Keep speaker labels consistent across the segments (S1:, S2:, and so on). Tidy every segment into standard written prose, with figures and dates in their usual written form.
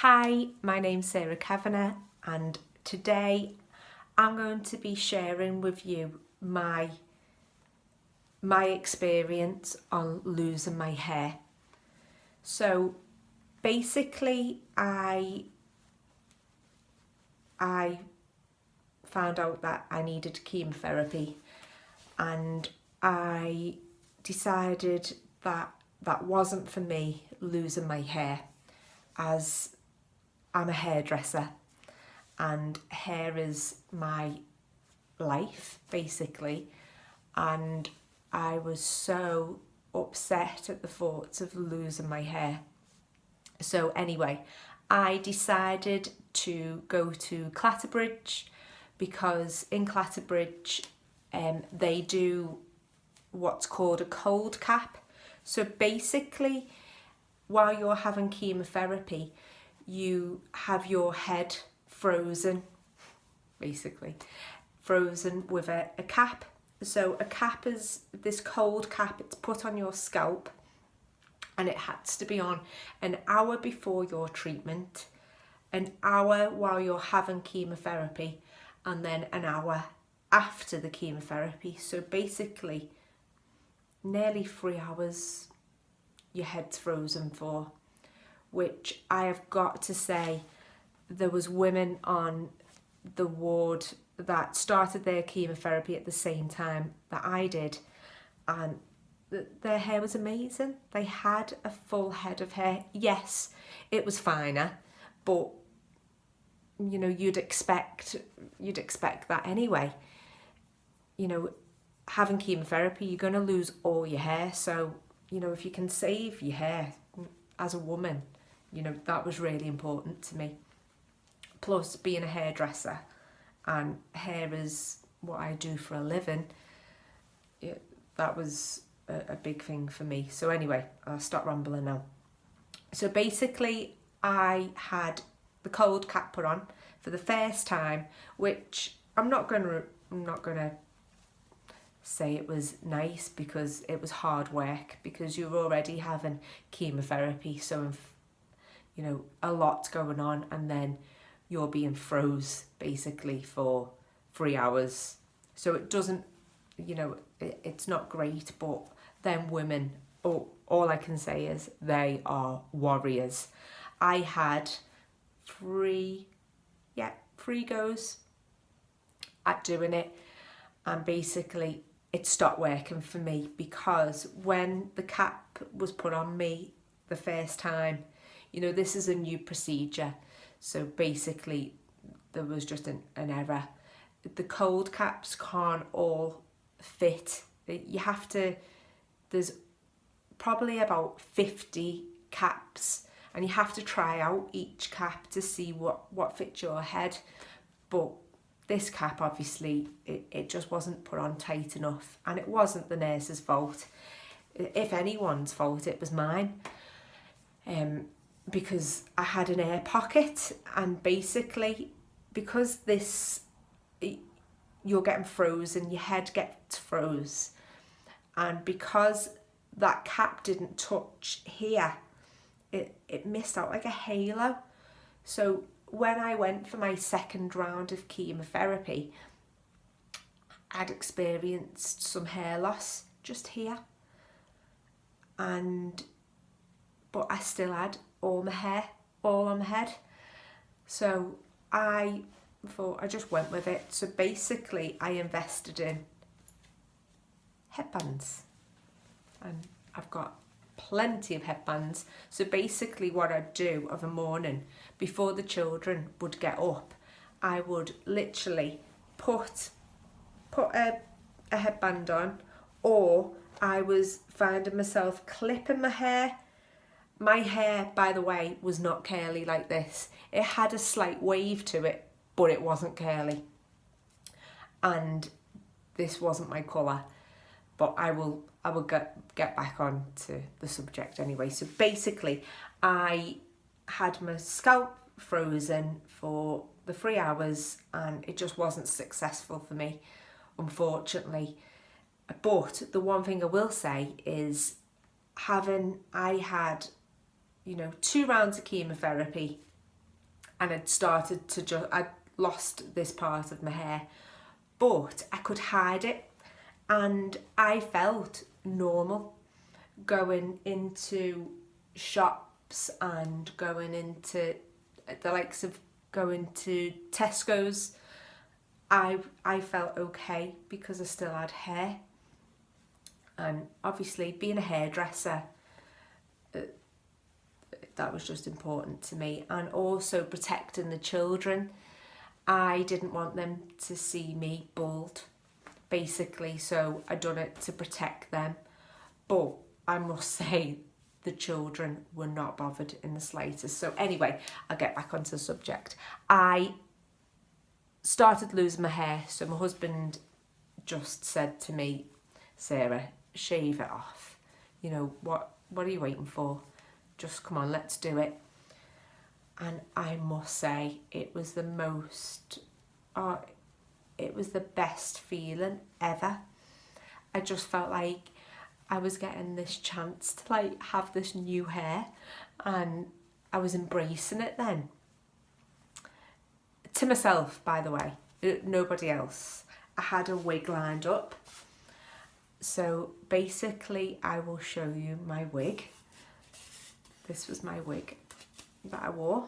S1: Hi, my name's Sarah Kavanagh, and today I'm going to be sharing with you my experience on losing my hair. So basically I found out that I needed chemotherapy, and I decided that that wasn't for me, losing my hair, as I'm a hairdresser and hair is my life basically, and I was so upset at the thoughts of losing my hair. So anyway, I decided to go to Clatterbridge, because in Clatterbridge they do what's called a cold cap. So basically, while you're having chemotherapy, you have your head frozen, basically frozen with a cap. So a cap is this cold cap, it's put on your scalp, and it has to be on an hour before your treatment, an hour while you're having chemotherapy, and then an hour after the chemotherapy. So basically nearly 3 hours your head's frozen for, which I have got to say, there was women on the ward that started their chemotherapy at the same time that I did, and their hair was amazing. They had a full head of hair. Yes, it was finer, but you know, you'd expect that anyway. You know, having chemotherapy, you're going to lose all your hair, so you know, if you can save your hair as a woman, you know, that was really important to me. Plus, being a hairdresser, and hair is what I do for a living, that was a big thing for me. So anyway, I'll stop rambling now. So basically, I had the cold cap put on for the first time, which I'm not gonna say it was nice, because it was hard work, because you're already having chemotherapy, so you know, a lot going on, and then you're being froze basically for 3 hours. So it doesn't, you know, it's not great, but them women, all I can say is they are warriors. I had three goes at doing it, and basically it stopped working for me, because when the cap was put on me the first time, you know, this is a new procedure, so basically there was just an error. The cold caps can't all fit. You have to, there's probably about 50 caps, and you have to try out each cap to see what fits your head. But this cap, obviously, it just wasn't put on tight enough, and it wasn't the nurse's fault. If anyone's fault, it was mine. Because I had an air pocket, and basically, because you're getting frozen, your head gets froze, and because that cap didn't touch here, it missed out like a halo. So when I went for my second round of chemotherapy, I'd experienced some hair loss just here, but I still had all my hair, all on my head. So I thought I just went with it. So basically I invested in headbands, and I've got plenty of headbands. So basically what I'd do of a morning, before the children would get up, I would literally put a headband on, or I was finding myself clipping my hair. My hair, by the way, was not curly like this. It had a slight wave to it, but it wasn't curly. And this wasn't my colour. But I will get back on to the subject anyway. So basically, I had my scalp frozen for the 3 hours, and it just wasn't successful for me, unfortunately. But the one thing I will say is, I had, you know, 2 rounds of chemotherapy and I'd lost this part of my hair, but I could hide it, and I felt normal going into shops and going into the likes of going to Tesco's. I felt okay because I still had hair, and obviously being a hairdresser, that was just important to me, and also protecting the children. I didn't want them to see me bald, basically, so I done it to protect them. But I must say, the children were not bothered in the slightest. So anyway, I'll get back onto the subject. I started losing my hair, so my husband just said to me, Sarah, shave it off. You know, what are you waiting for? Just come on, let's do it. And I must say, it was the best feeling ever. I just felt like I was getting this chance to like have this new hair, and I was embracing it then. To myself, by the way, nobody else. I had a wig lined up. So basically I will show you my wig. This was my wig that I wore,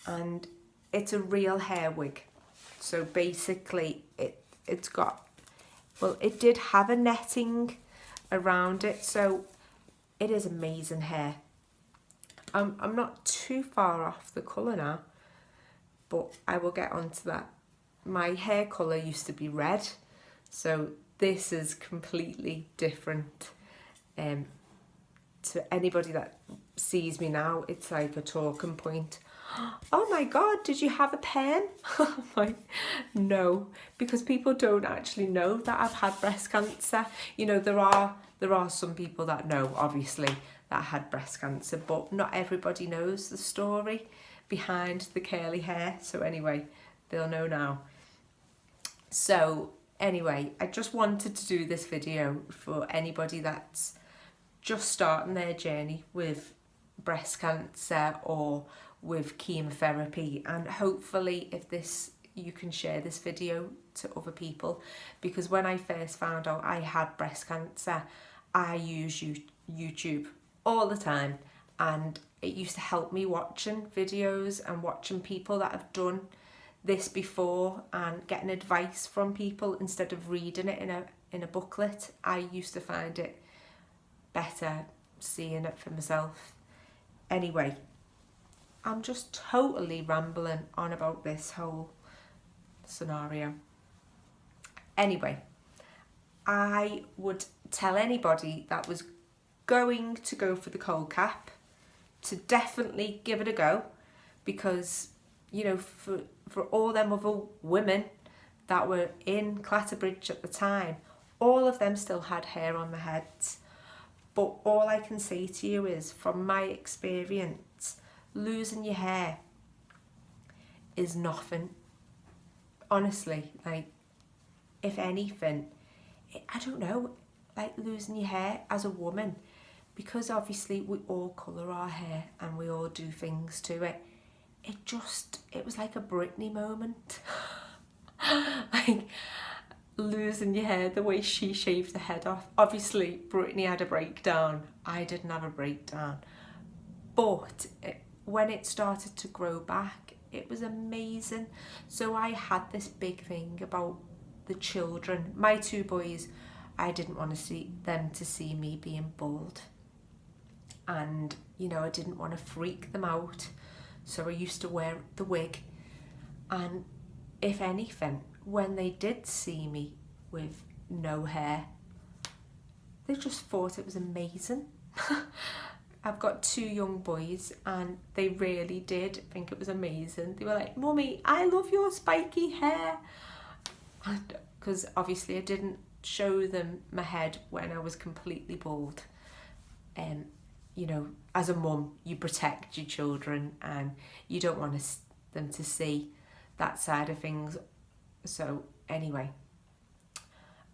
S1: and it's a real hair wig. So basically it's got, well, it did have a netting around it, so it is amazing hair. I'm not too far off the colour now, but I will get onto that. My hair colour used to be red, so this is completely different. To anybody that sees me now, it's like a talking point. Oh my God, did you have a pen? I'm like, no, because people don't actually know that I've had breast cancer. You know, there are some people that know, obviously, that I had breast cancer, but not everybody knows the story behind the curly hair. So anyway, they'll know now. So anyway, I just wanted to do this video for anybody that's just starting their journey with breast cancer or with chemotherapy, and hopefully you can share this video to other people, because when I first found out I had breast cancer, I use YouTube all the time, and it used to help me watching videos and watching people that have done this before and getting advice from people instead of reading it in a booklet. I used to find it better seeing it for myself. Anyway, I'm just totally rambling on about this whole scenario. Anyway, I would tell anybody that was going to go for the cold cap to definitely give it a go, because, you know, for all them other women that were in Clatterbridge at the time, all of them still had hair on their heads. But all I can say to you is, from my experience, losing your hair is nothing. Honestly, like, if anything, I don't know, like losing your hair as a woman, because obviously we all colour our hair and we all do things to it. It was like a Britney moment. Like, losing your hair the way she shaved the head off. Obviously Britney had a breakdown, I didn't have a breakdown, but when it started to grow back, it was amazing. So I had this big thing about the children. My two boys, I didn't want to see me being bald, and you know, I didn't want to freak them out, so I used to wear the wig. And if anything, when they did see me with no hair, they just thought it was amazing. I've got two young boys, and they really did think it was amazing. They were like, Mummy, I love your spiky hair. Because obviously I didn't show them my head when I was completely bald. You know, as a mum, you protect your children and you don't want them to see that side of things. So anyway,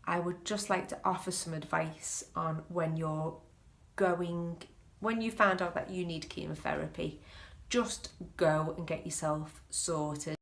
S1: I would just like to offer some advice on when you found out that you need chemotherapy. just go and get yourself sorted.